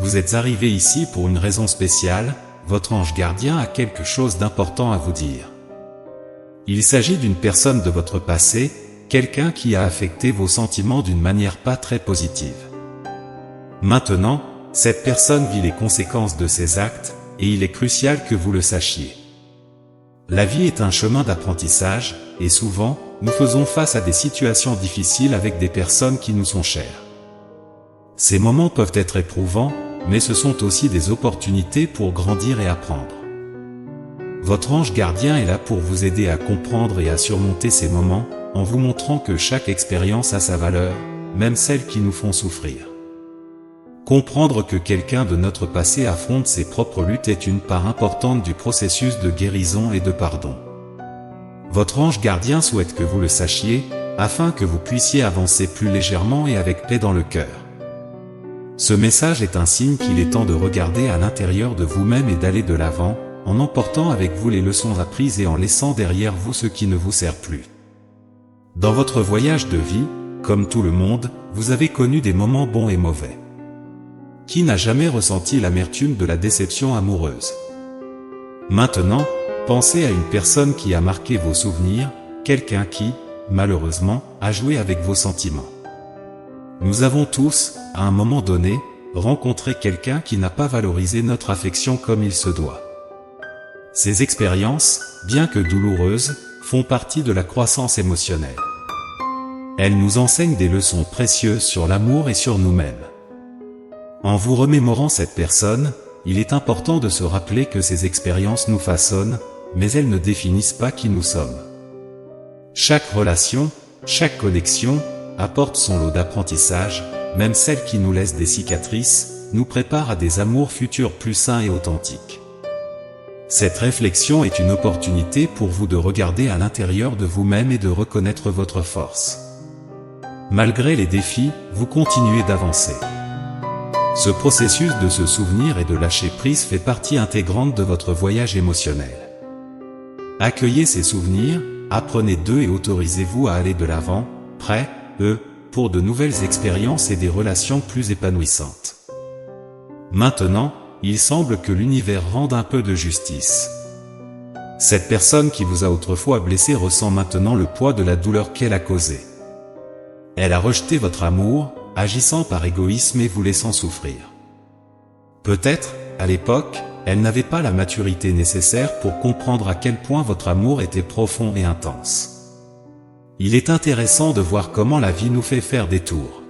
vous êtes arrivé ici pour une raison spéciale, votre ange gardien a quelque chose d'important à vous dire. Il s'agit d'une personne de votre passé, quelqu'un qui a affecté vos sentiments d'une manière pas très positive. Maintenant, cette personne vit les conséquences de ses actes, et il est crucial que vous le sachiez. La vie est un chemin d'apprentissage, et souvent, nous faisons face à des situations difficiles avec des personnes qui nous sont chères. Ces moments peuvent être éprouvants, mais ce sont aussi des opportunités pour grandir et apprendre. Votre ange gardien est là pour vous aider à comprendre et à surmonter ces moments, en vous montrant que chaque expérience a sa valeur, même celles qui nous font souffrir. Comprendre que quelqu'un de notre passé affronte ses propres luttes est une part importante du processus de guérison et de pardon. Votre ange gardien souhaite que vous le sachiez, afin que vous puissiez avancer plus légèrement et avec paix dans le cœur. Ce message est un signe qu'il est temps de regarder à l'intérieur de vous-même et d'aller de l'avant, en emportant avec vous les leçons apprises et en laissant derrière vous ce qui ne vous sert plus. Dans votre voyage de vie, comme tout le monde, vous avez connu des moments bons et mauvais. Qui n'a jamais ressenti l'amertume de la déception amoureuse? Maintenant, pensez à une personne qui a marqué vos souvenirs, quelqu'un qui, malheureusement, a joué avec vos sentiments. Nous avons tous, à un moment donné, rencontré quelqu'un qui n'a pas valorisé notre affection comme il se doit. Ces expériences, bien que douloureuses, font partie de la croissance émotionnelle. Elles nous enseignent des leçons précieuses sur l'amour et sur nous-mêmes. En vous remémorant cette personne, il est important de se rappeler que ces expériences nous façonnent, mais elles ne définissent pas qui nous sommes. Chaque relation, chaque connexion, apporte son lot d'apprentissage, même celles qui nous laissent des cicatrices, nous préparent à des amours futurs plus sains et authentiques. Cette réflexion est une opportunité pour vous de regarder à l'intérieur de vous-même et de reconnaître votre force. Malgré les défis, vous continuez d'avancer. Ce processus de se souvenir et de lâcher prise fait partie intégrante de votre voyage émotionnel. Accueillez ces souvenirs, apprenez d'eux et autorisez-vous à aller de l'avant, prêts, pour de nouvelles expériences et des relations plus épanouissantes. Maintenant, il semble que l'univers rende un peu de justice. Cette personne qui vous a autrefois blessé ressent maintenant le poids de la douleur qu'elle a causée. Elle a rejeté votre amour, agissant par égoïsme et vous laissant souffrir. Peut-être, à l'époque, elle n'avait pas la maturité nécessaire pour comprendre à quel point votre amour était profond et intense. Il est intéressant de voir comment la vie nous fait faire des tours.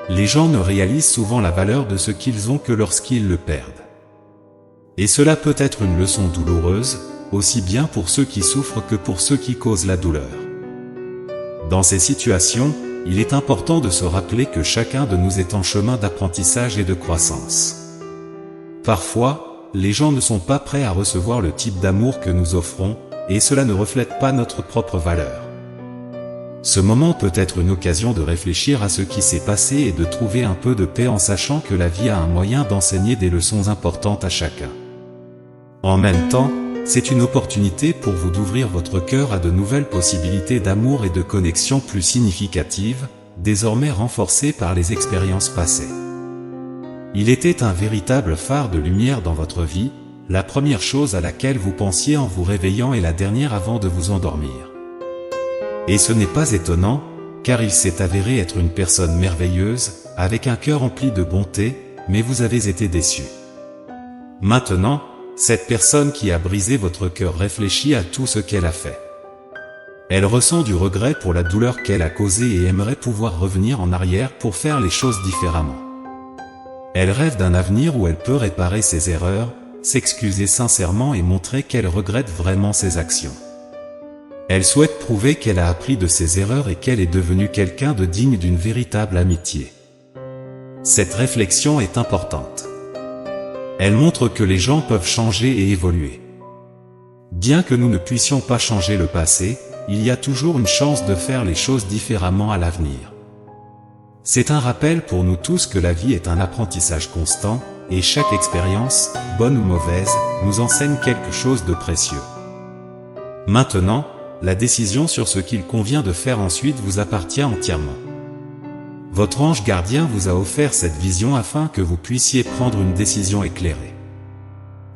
Les gens ne réalisent souvent la valeur de ce qu'ils ont que lorsqu'ils le perdent. Et cela peut être une leçon douloureuse, aussi bien pour ceux qui souffrent que pour ceux qui causent la douleur. Dans ces situations, il est important de se rappeler que chacun de nous est en chemin d'apprentissage et de croissance. Parfois, les gens ne sont pas prêts à recevoir le type d'amour que nous offrons, et cela ne reflète pas notre propre valeur. Ce moment peut être une occasion de réfléchir à ce qui s'est passé et de trouver un peu de paix en sachant que la vie a un moyen d'enseigner des leçons importantes à chacun. En même temps, c'est une opportunité pour vous d'ouvrir votre cœur à de nouvelles possibilités d'amour et de connexion plus significatives, désormais renforcées par les expériences passées. Il était un véritable phare de lumière dans votre vie, la première chose à laquelle vous pensiez en vous réveillant et la dernière avant de vous endormir. Et ce n'est pas étonnant, car il s'est avéré être une personne merveilleuse, avec un cœur empli de bonté, mais vous avez été déçu. Maintenant, cette personne qui a brisé votre cœur réfléchit à tout ce qu'elle a fait. Elle ressent du regret pour la douleur qu'elle a causée et aimerait pouvoir revenir en arrière pour faire les choses différemment. Elle rêve d'un avenir où elle peut réparer ses erreurs, s'excuser sincèrement et montrer qu'elle regrette vraiment ses actions. Elle souhaite prouver qu'elle a appris de ses erreurs et qu'elle est devenue quelqu'un de digne d'une véritable amitié. Cette réflexion est importante. Elle montre que les gens peuvent changer et évoluer. Bien que nous ne puissions pas changer le passé, il y a toujours une chance de faire les choses différemment à l'avenir. C'est un rappel pour nous tous que la vie est un apprentissage constant, et chaque expérience, bonne ou mauvaise, nous enseigne quelque chose de précieux. Maintenant, la décision sur ce qu'il convient de faire ensuite vous appartient entièrement. Votre ange gardien vous a offert cette vision afin que vous puissiez prendre une décision éclairée.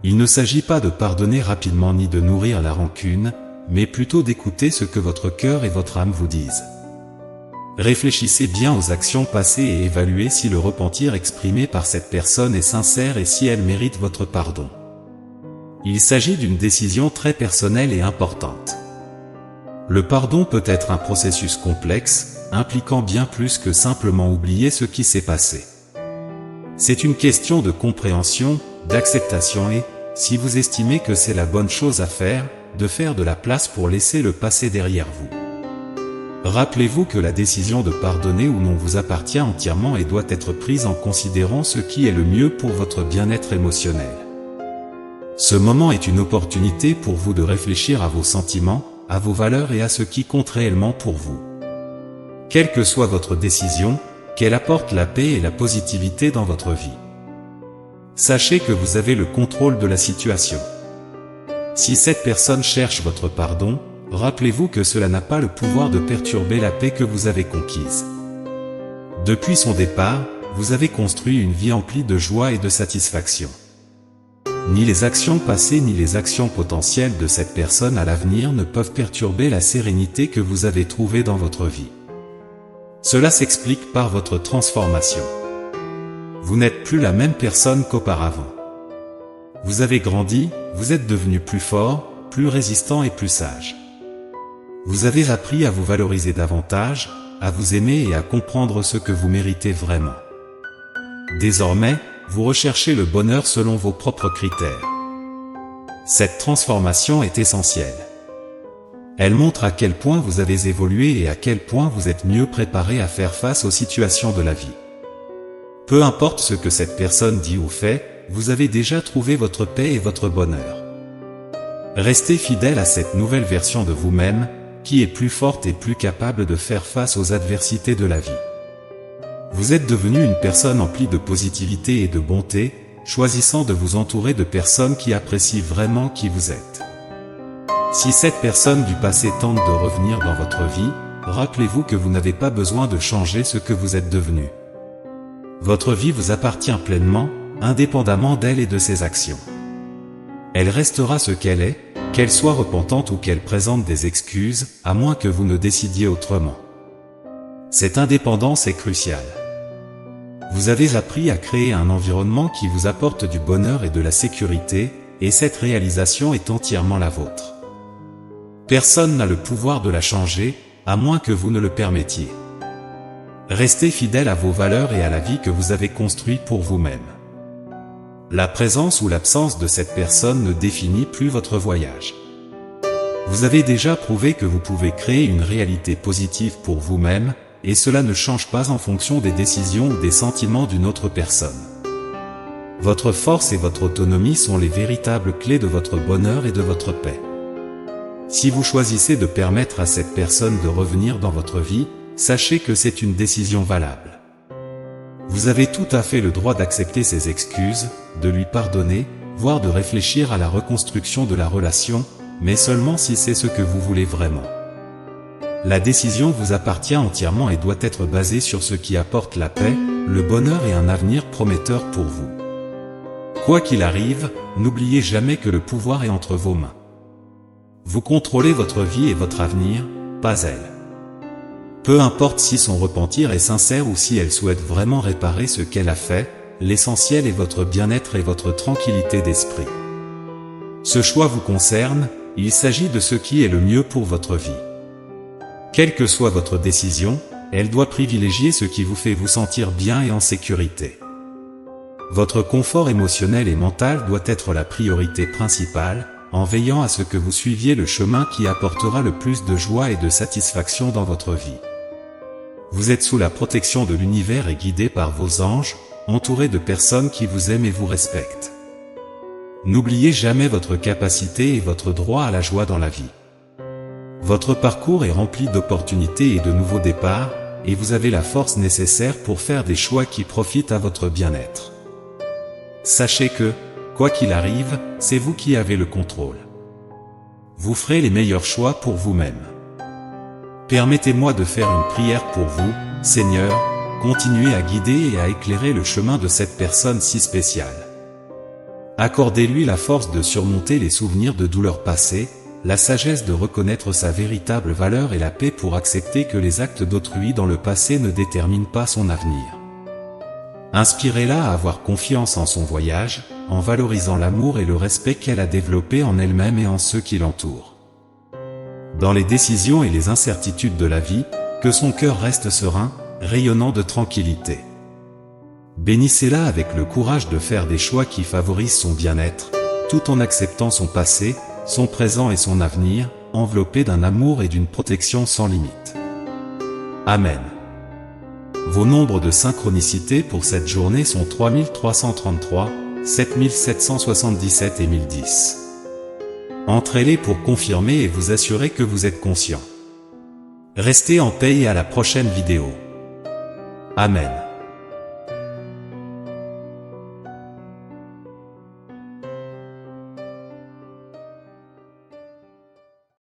Il ne s'agit pas de pardonner rapidement ni de nourrir la rancune, mais plutôt d'écouter ce que votre cœur et votre âme vous disent. Réfléchissez bien aux actions passées et évaluez si le repentir exprimé par cette personne est sincère et si elle mérite votre pardon. Il s'agit d'une décision très personnelle et importante. Le pardon peut être un processus complexe, impliquant bien plus que simplement oublier ce qui s'est passé. C'est une question de compréhension, d'acceptation et, si vous estimez que c'est la bonne chose à faire, de faire de la place pour laisser le passé derrière vous. Rappelez-vous que la décision de pardonner ou non vous appartient entièrement et doit être prise en considérant ce qui est le mieux pour votre bien-être émotionnel. Ce moment est une opportunité pour vous de réfléchir à vos sentiments, à vos valeurs et à ce qui compte réellement pour vous. Quelle que soit votre décision, qu'elle apporte la paix et la positivité dans votre vie. Sachez que vous avez le contrôle de la situation. Si cette personne cherche votre pardon, rappelez-vous que cela n'a pas le pouvoir de perturber la paix que vous avez conquise. Depuis son départ, vous avez construit une vie emplie de joie et de satisfaction. Ni les actions passées ni les actions potentielles de cette personne à l'avenir ne peuvent perturber la sérénité que vous avez trouvée dans votre vie. Cela s'explique par votre transformation. Vous n'êtes plus la même personne qu'auparavant. Vous avez grandi, vous êtes devenu plus fort, plus résistant et plus sage. Vous avez appris à vous valoriser davantage, à vous aimer et à comprendre ce que vous méritez vraiment. Désormais, vous recherchez le bonheur selon vos propres critères. Cette transformation est essentielle. Elle montre à quel point vous avez évolué et à quel point vous êtes mieux préparé à faire face aux situations de la vie. Peu importe ce que cette personne dit ou fait, vous avez déjà trouvé votre paix et votre bonheur. Restez fidèle à cette nouvelle version de vous-même, qui est plus forte et plus capable de faire face aux adversités de la vie. Vous êtes devenu une personne emplie de positivité et de bonté, choisissant de vous entourer de personnes qui apprécient vraiment qui vous êtes. Si cette personne du passé tente de revenir dans votre vie, rappelez-vous que vous n'avez pas besoin de changer ce que vous êtes devenu. Votre vie vous appartient pleinement, indépendamment d'elle et de ses actions. Elle restera ce qu'elle est, qu'elle soit repentante ou qu'elle présente des excuses, à moins que vous ne décidiez autrement. Cette indépendance est cruciale. Vous avez appris à créer un environnement qui vous apporte du bonheur et de la sécurité, et cette réalisation est entièrement la vôtre. Personne n'a le pouvoir de la changer, à moins que vous ne le permettiez. Restez fidèle à vos valeurs et à la vie que vous avez construite pour vous-même. La présence ou l'absence de cette personne ne définit plus votre voyage. Vous avez déjà prouvé que vous pouvez créer une réalité positive pour vous-même, et cela ne change pas en fonction des décisions ou des sentiments d'une autre personne. Votre force et votre autonomie sont les véritables clés de votre bonheur et de votre paix. Si vous choisissez de permettre à cette personne de revenir dans votre vie, sachez que c'est une décision valable. Vous avez tout à fait le droit d'accepter ses excuses, de lui pardonner, voire de réfléchir à la reconstruction de la relation, mais seulement si c'est ce que vous voulez vraiment. La décision vous appartient entièrement et doit être basée sur ce qui apporte la paix, le bonheur et un avenir prometteur pour vous. Quoi qu'il arrive, n'oubliez jamais que le pouvoir est entre vos mains. Vous contrôlez votre vie et votre avenir, pas elle. Peu importe si son repentir est sincère ou si elle souhaite vraiment réparer ce qu'elle a fait, l'essentiel est votre bien-être et votre tranquillité d'esprit. Ce choix vous concerne, il s'agit de ce qui est le mieux pour votre vie. Quelle que soit votre décision, elle doit privilégier ce qui vous fait vous sentir bien et en sécurité. Votre confort émotionnel et mental doit être la priorité principale, en veillant à ce que vous suiviez le chemin qui apportera le plus de joie et de satisfaction dans votre vie. Vous êtes sous la protection de l'univers et guidé par vos anges, entouré de personnes qui vous aiment et vous respectent. N'oubliez jamais votre capacité et votre droit à la joie dans la vie. Votre parcours est rempli d'opportunités et de nouveaux départs, et vous avez la force nécessaire pour faire des choix qui profitent à votre bien-être. Sachez que, quoi qu'il arrive, c'est vous qui avez le contrôle. Vous ferez les meilleurs choix pour vous-même. Permettez-moi de faire une prière pour vous, Seigneur, continuer à guider et à éclairer le chemin de cette personne si spéciale. Accordez-lui la force de surmonter les souvenirs de douleurs passées, la sagesse de reconnaître sa véritable valeur et la paix pour accepter que les actes d'autrui dans le passé ne déterminent pas son avenir. Inspirez-la à avoir confiance en son voyage, en valorisant l'amour et le respect qu'elle a développé en elle-même et en ceux qui l'entourent. Dans les décisions et les incertitudes de la vie, que son cœur reste serein, rayonnant de tranquillité. Bénissez-la avec le courage de faire des choix qui favorisent son bien-être, tout en acceptant son passé, son présent et son avenir, enveloppés d'un amour et d'une protection sans limite. Amen. Vos nombres de synchronicité pour cette journée sont 3333, 7777 et 1010. Entrez-les pour confirmer et vous assurer que vous êtes conscient. Restez en paix et à la prochaine vidéo. Amen.